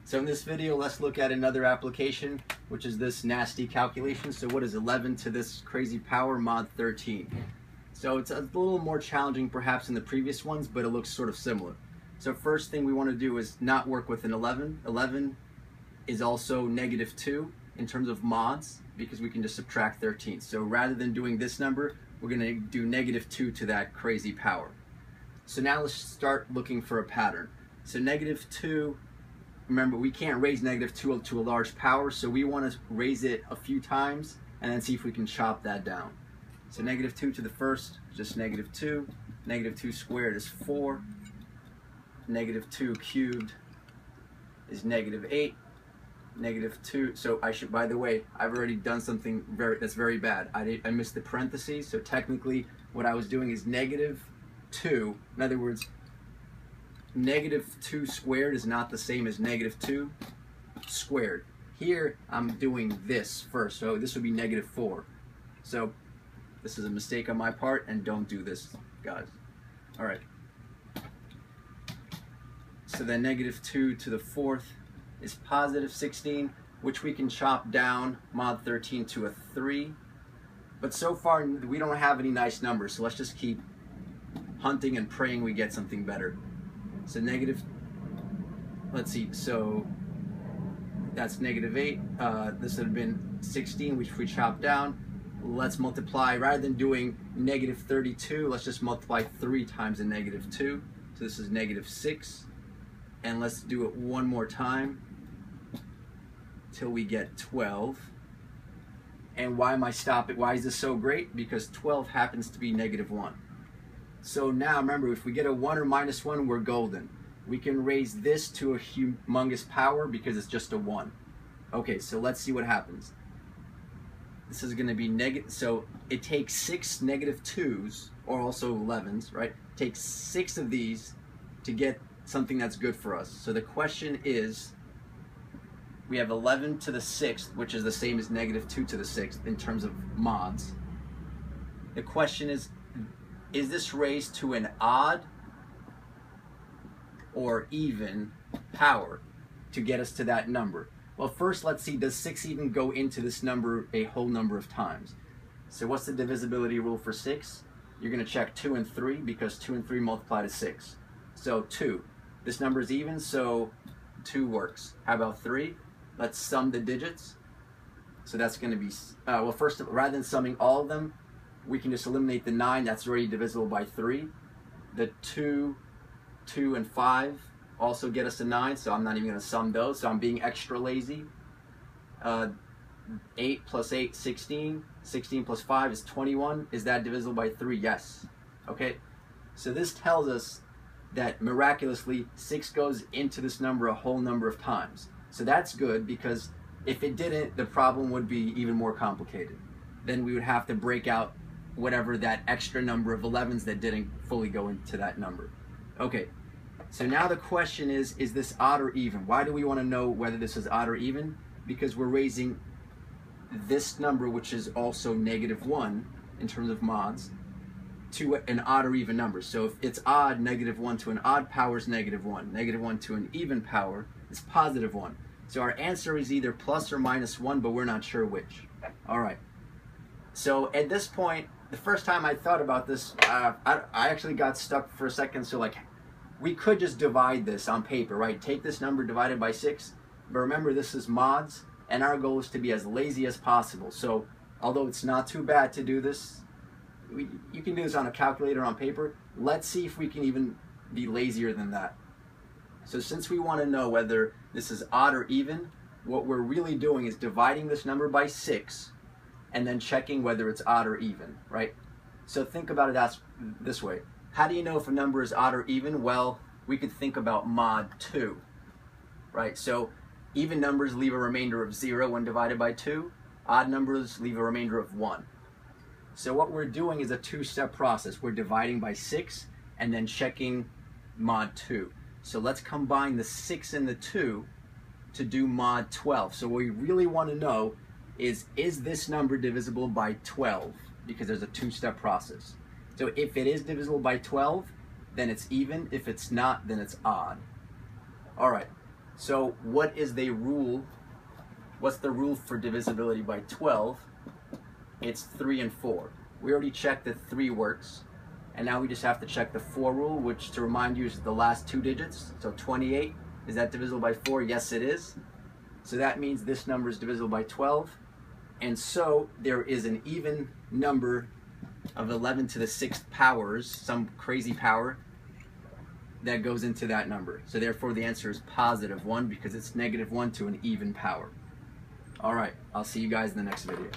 So in this video, let's look at another application, which is this nasty calculation. So what is 11 to this crazy power mod 13? So it's a little more challenging perhaps than the previous ones, but it looks sort of similar. So first thing we want to do is not work with an 11. 11 is also -2 in terms of mods because we can just subtract 13. So rather than doing this number, we're going to do -2 to that crazy power. So now let's start looking for a pattern. So -2, remember we can't raise -2 to a large power, so we want to raise it a few times and then see if we can chop that down. So -2 to the first, just -2. -2 squared is 4. -2 cubed is -8. -2. So I should, by the way, I've already done something that's very bad. I missed the parentheses. So technically, what I was doing is -2. In other words, -2 squared is not the same as -2 squared. Here, I'm doing this first. So this would be -4. So this is a mistake on my part, and don't do this, guys. All right. So then -2 to the fourth is +16, which we can chop down mod 13 to a 3. But so far, we don't have any nice numbers, so let's just keep hunting and praying we get something better. So let's see, so that's -8. This would have been 16, which we chopped down. Let's multiply, rather than doing -32, let's just multiply 3 times a -2. So this is -6. And let's do it one more time till we get 12. And why am I stopping? Why is this so great? Because 12 happens to be -1. So now remember, if we get a 1 or -1, we're golden. We can raise this to a humongous power because it's just a 1. Okay, so let's see what happens. This is going to be negative. So it takes 6 -2s, or also 11s, right? It takes 6 of these to get something that's good for us. So the question is, we have 11 to the 6th, which is the same as -2 to the 6th in terms of mods. The question is this raised to an odd or even power to get us to that number? Well, first let's see, does 6 even go into this number a whole number of times? So what's the divisibility rule for 6? You're going to check 2 and 3 because 2 and 3 multiply to 6. So 2. This number is even, so 2 works. How about 3? Let's sum the digits. So that's going to be, well, first, rather than summing all of them, we can just eliminate the 9. That's already divisible by 3. The 2, 2, and 5 also get us to 9, so I'm not even going to sum those, so I'm being extra lazy. 8 plus 8, 16. 16 plus 5 is 21. Is that divisible by 3? Yes. Okay, so this tells us that miraculously 6 goes into this number a whole number of times. So that's good, because if it didn't, the problem would be even more complicated. Then we would have to break out whatever that extra number of 11s that didn't fully go into that number. Okay, so now the question is this odd or even? Why do we want to know whether this is odd or even? Because we're raising this number, which is also -1 in terms of mods, to an odd or even number. So if it's odd, -1 to an odd power is -1. -1 to an even power is +1. So our answer is either plus or -1, but we're not sure which. All right. So at this point, the first time I thought about this, I actually got stuck for a second. So like, we could just divide this on paper, right? Take this number divided by 6. But remember, this is mods, and our goal is to be as lazy as possible. So although it's not too bad to do this, you can do this on a calculator, on paper. Let's see if we can even be lazier than that. So since we want to know whether this is odd or even, what we're really doing is dividing this number by 6 and then checking whether it's odd or even, right? So think about it as this way. How do you know if a number is odd or even? Well, we could think about mod 2, right? So even numbers leave a remainder of 0 when divided by 2. Odd numbers leave a remainder of 1. So what we're doing is a 2-step process. We're dividing by 6 and then checking mod 2. So let's combine the 6 and the 2 to do mod 12. So what we really want to know is this number divisible by 12? Because there's a 2-step process. So if it is divisible by 12, then it's even. If it's not, then it's odd. All right. So what is the rule? What's the rule for divisibility by 12? It's 3 and 4. We already checked that 3 works, and now we just have to check the 4 rule, which, to remind you, is the last 2 digits. So 28, is that divisible by 4? Yes, it is. So that means this number is divisible by 12, and so there is an even number of 11 to the 6th powers, some crazy power, that goes into that number. So therefore the answer is positive 1, because it's negative 1 to an even power. All right, I'll see you guys in the next video.